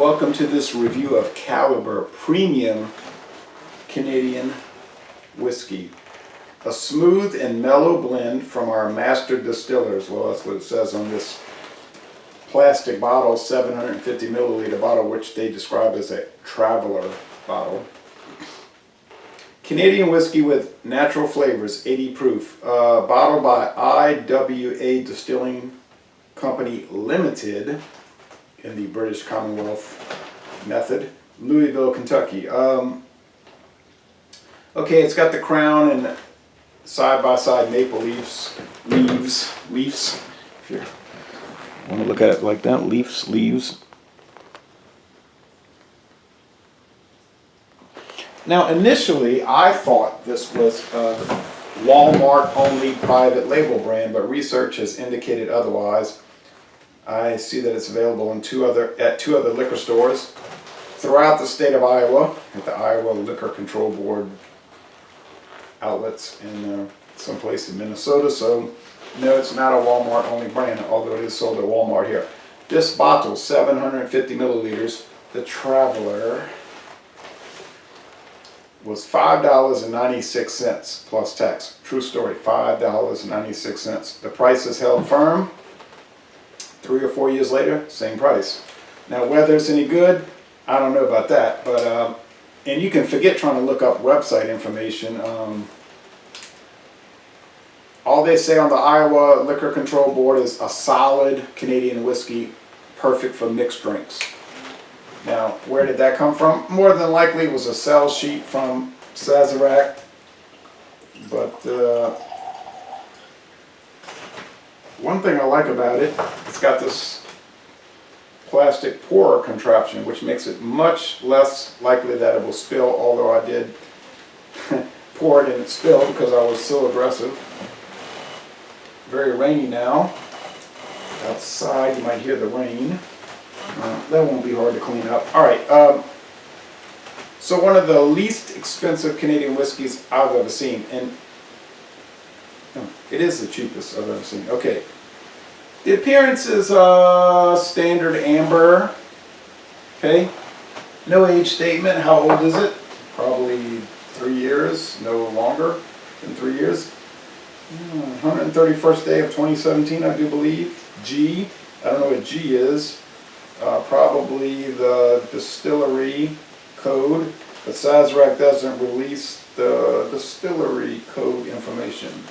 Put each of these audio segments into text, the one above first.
welcome to this review of Caliber Premium Canadian Whiskey. A smooth and mellow blend from our master distillers. Well, that's what it says on this plastic bottle, 750 milliliter bottle, which they describe as a traveler bottle. Canadian whiskey with natural flavors, 80 proof. Bottled by IWA Distilling Company Limited in the British Commonwealth method, Louisville, Kentucky. Okay, it's got the crown and side-by-side maple leaves. If you want to look at it like that, leaves. Now, initially, I thought this was a Walmart-only private label brand, but research has indicated otherwise. I see that it's available in two other liquor stores throughout the state of Iowa, at the Iowa Liquor Control Board outlets, and someplace in Minnesota. So, no, it's not a Walmart-only brand, although it is sold at Walmart here. This bottle, 750 milliliters, the Traveler, was $5.96 plus tax. True story, $5.96. The price is held firm. 3 or 4 years later, same price. Now, whether it's any good, I don't know about that. But and you can forget trying to look up website information. All they say on the Iowa Liquor Control Board is a solid Canadian whiskey, perfect for mixed drinks. Now, where did that come from? More than likely it was a sales sheet from Sazerac, but one thing I like about it, it's got this plastic pourer contraption, which makes it much less likely that it will spill, although I did pour it and it spilled because I was so aggressive. Very rainy now. Outside, you might hear the rain. That won't be hard to clean up. Alright, so one of the least expensive Canadian whiskeys I've ever seen, and it is the cheapest I've ever seen. Okay, the appearance is standard amber. Okay, no age statement. How old is it? Probably 3 years, no longer than 3 years. 131st day of 2017, I do believe. G, I don't know what G is. Probably the distillery code, but Sazerac doesn't release the distillery code information.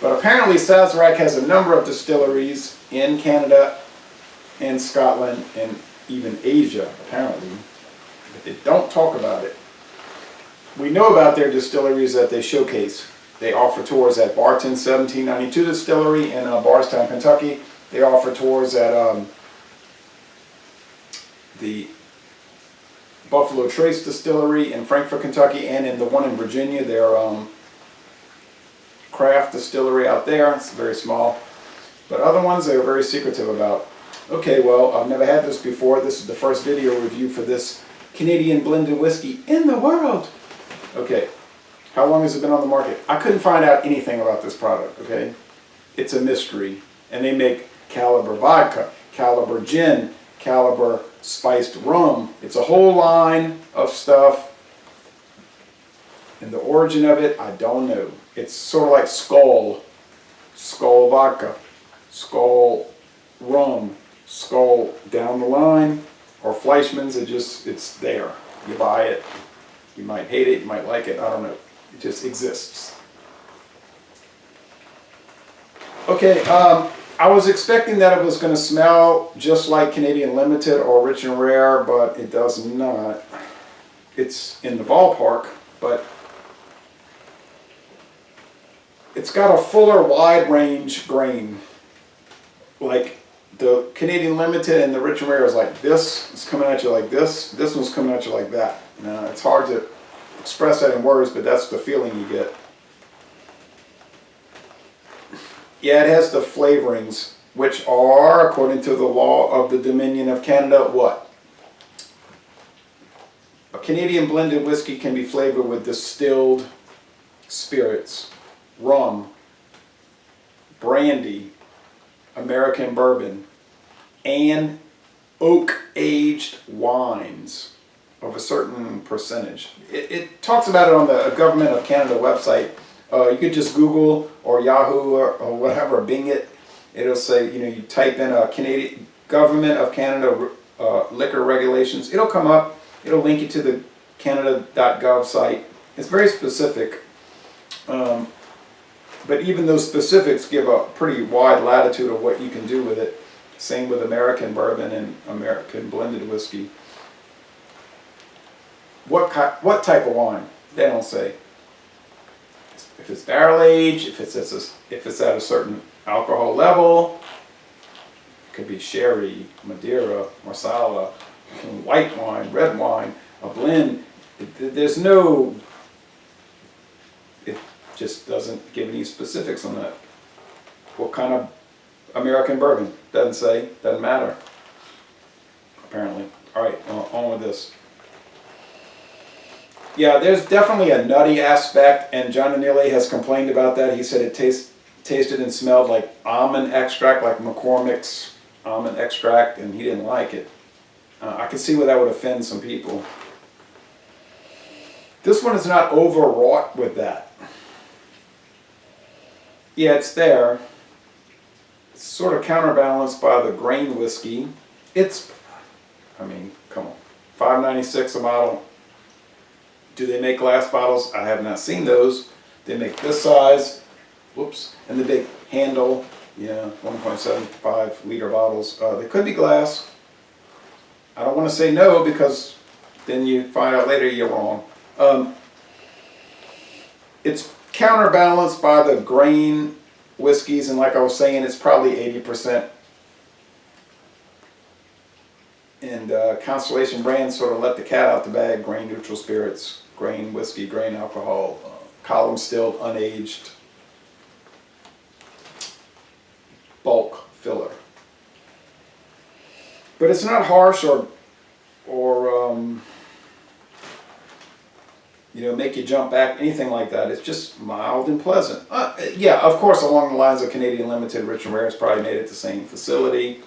But apparently Sazerac has a number of distilleries in Canada and Scotland and even Asia, apparently, but they don't talk about it. We know about their distilleries that they showcase. They offer tours at Barton 1792 Distillery in Bardstown, Kentucky. They offer tours at the Buffalo Trace Distillery in Frankfort, Kentucky, and in the one in Virginia, their craft distillery out there. It's very small. But other ones they're very secretive about. Okay, well, I've never had this before. This is the first video review for this Canadian blended whiskey in the world. Okay, how long has it been on the market? I couldn't find out anything about this product, okay? It's a mystery. And they make Caliber vodka, Caliber gin, Caliber spiced rum. It's a whole line of stuff. And the origin of it, I don't know. It's sort of like Skull vodka, Skull rum, Skull down the line, or Fleischmann's. It's there. You buy it. You might hate it, you might like it, I don't know. It just exists. Okay, I was expecting that it was going to smell just like Canadian Limited or Rich and Rare, but it does not. It's in the ballpark, but it's got a fuller, wide range grain. Like the Canadian Limited and the Rich and Rare is like this. It's coming at you like this. This one's coming at you like that. Now, it's hard to express that in words, but that's the feeling you get. Yeah, it has the flavorings, which are, according to the law of the Dominion of Canada, what? A Canadian blended whiskey can be flavored with distilled spirits, rum, brandy, American bourbon, and oak-aged wines of a certain percentage. It talks about it on the Government of Canada website. You could just Google or Yahoo or whatever, Bing it. It'll say, you type in a Canadian Government of Canada liquor regulations. It'll come up. It'll link you to the Canada.gov site. It's very specific. But even those specifics give a pretty wide latitude of what you can do with it. Same with American bourbon and American blended whiskey. What type of wine? They don't say. If it's barrel aged, if it's at a certain alcohol level, it could be sherry, Madeira, Marsala, white wine, red wine, a blend. There's no. It just doesn't give any specifics on that. What kind of American bourbon? Doesn't say. Doesn't matter. Apparently. All right, on with this. Yeah, there's definitely a nutty aspect, and John Anili has complained about that. He said it tasted and smelled like almond extract, like McCormick's almond extract, and he didn't like it. I can see where that would offend some people. This one is not overwrought with that. Yeah, it's there. It's sort of counterbalanced by the grain whiskey. I mean, come on, $5.96 a bottle. Do they make glass bottles? I have not seen those. They make this size, whoops, and the big handle, 1.75 liter bottles. They could be glass. I don't want to say no because then you find out later you're wrong. It's counterbalanced by the grain whiskeys, and like I was saying, it's probably 80%. And Constellation Brands sort of let the cat out the bag. Grain neutral spirits, grain whiskey, grain alcohol, column stilled, unaged, bulk filler. But it's not harsh or make you jump back, anything like that. It's just mild and pleasant. Yeah, of course, along the lines of Canadian Limited, Rich and Rare has probably made it the same facility.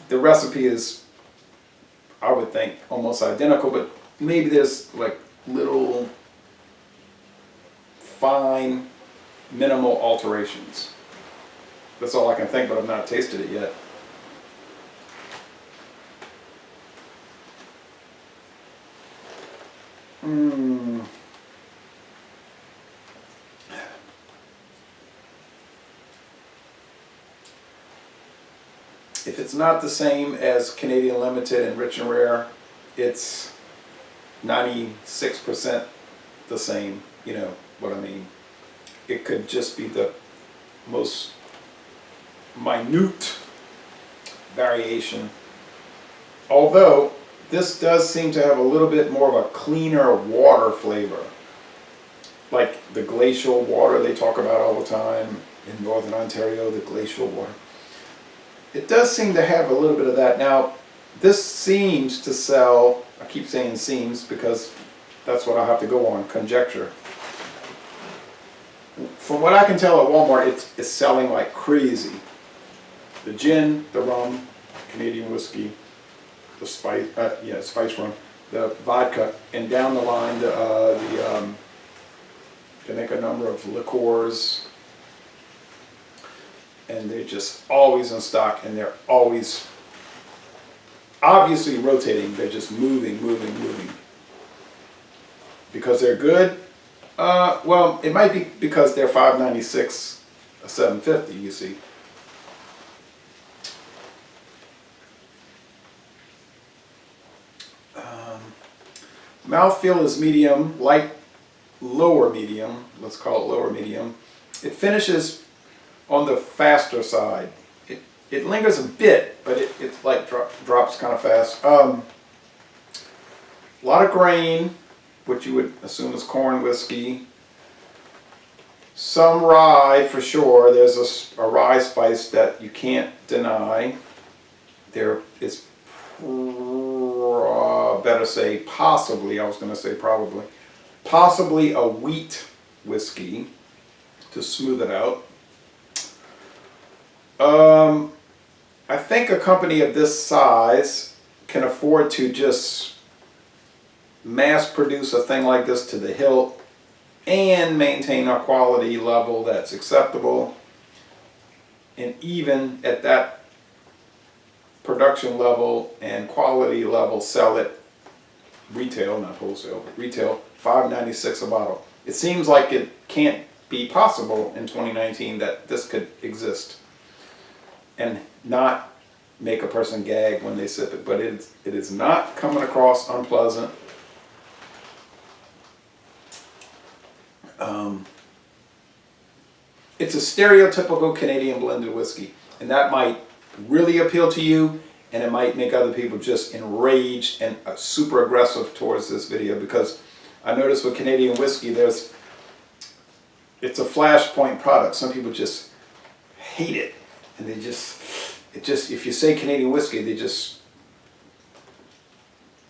The recipe is, I would think, almost identical, but maybe there's like little fine, minimal alterations. That's all I can think, but I've not tasted it yet. If it's not the same as Canadian Limited and Rich and Rare, it's 96% the same. You know what I mean? It could just be the most minute variation. Although this does seem to have a little bit more of a cleaner water flavor. Like the glacial water they talk about all the time in Northern Ontario, the glacial water. It does seem to have a little bit of that. Now, this seems to sell, I keep saying seems because that's what I have to go on, conjecture. From what I can tell at Walmart, it's selling like crazy. The gin, the rum, Canadian whiskey, the spice, spice rum, the vodka, and down the line, they make a number of liqueurs. And they're just always in stock, and they're always obviously rotating. They're just moving. Because they're good. Well, it might be because they're $5.96, $7.50. You see. Mouthfeel is medium, light, lower medium. Let's call it lower medium. It finishes on the faster side. It lingers a bit, but it's like drops kind of fast. A lot of grain, which you would assume is corn whiskey. Some rye for sure. There's a rye spice that you can't deny. There is, better say possibly, I was going to say probably, possibly a wheat whiskey to smooth it out. I think a company of this size can afford to just mass produce a thing like this to the hilt and maintain a quality level that's acceptable, and even at that production level and quality level sell it retail, not wholesale, but retail, $5.96 a bottle. It seems like it can't be possible in 2019 that this could exist and not make a person gag when they sip it, but it is not coming across unpleasant. It's a stereotypical Canadian blended whiskey, and that might really appeal to you, and it might make other people just enraged and super aggressive towards this video, because I noticed with Canadian whiskey, it's a flashpoint product. Some people just hate it, and if you say Canadian whiskey, they just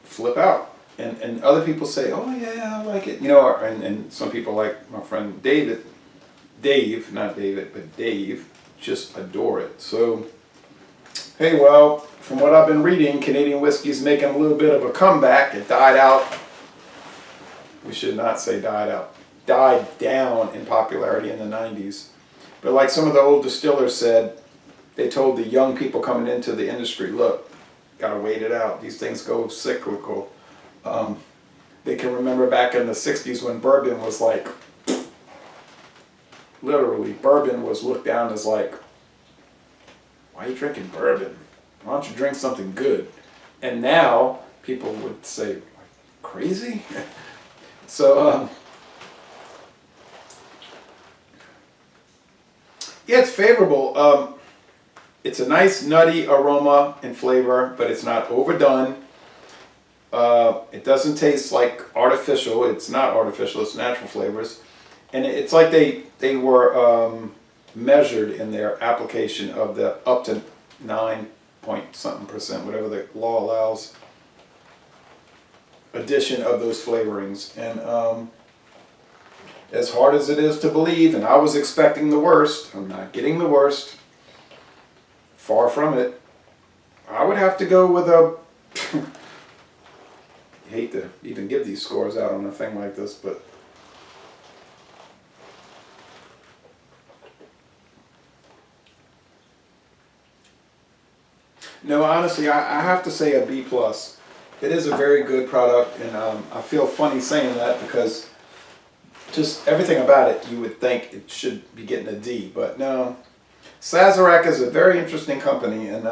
flip out. And other people say, oh yeah, I like it. You know, and some people like my friend Dave, not David, but Dave, just adore it. So, hey, well, from what I've been reading, Canadian whiskey is making a little bit of a comeback. It died out. We should not say died out. Died down in popularity in the 90s. But like some of the old distillers said, they told the young people coming into the industry, look, gotta wait it out. These things go cyclical. They can remember back in the 60s when bourbon was like, literally, bourbon was looked down as like, why are you drinking bourbon? Why don't you drink something good? And now people would say, crazy? So, yeah, it's favorable. It's a nice nutty aroma and flavor, but it's not overdone. It doesn't taste like artificial. It's not artificial, it's natural flavors. And it's like they were measured in their application of the up to 9-point-something%, whatever the law allows, addition of those flavorings. And as hard as it is to believe, and I was expecting the worst, I'm not getting the worst, far from it. I would have to go with a I hate to even give these scores out on a thing like this, but no, honestly, I have to say a B+. It is a very good product, and I feel funny saying that because just everything about it, you would think it should be getting a D, but no. Sazerac is a very interesting company, and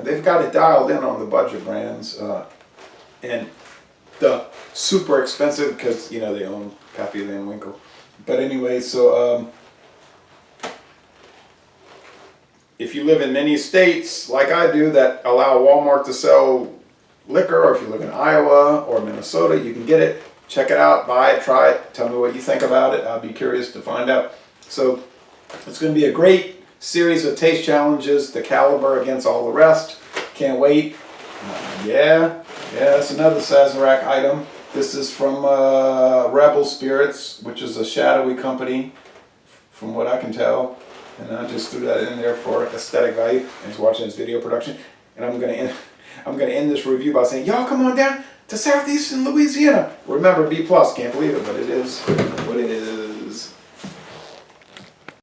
they've got it dialed in on the budget brands, and the super expensive, because, you know, they own Pappy Van Winkle. But anyway, so if you live in many states, like I do, that allow Walmart to sell liquor, or if you live in Iowa or Minnesota, you can get it. Check it out, buy it, try it, tell me what you think about it. I'll be curious to find out. So it's going to be a great series of taste challenges, the caliber against all the rest. Can't wait. Yeah, it's another Sazerac item. This is from Rebel Spirits, which is a shadowy company, from what I can tell. And I just threw that in there for aesthetic value. Thanks for watching this video production. And I'm gonna end this review by saying, y'all come on down to southeastern Louisiana. Remember, B+. Can't believe it, but it is what it is.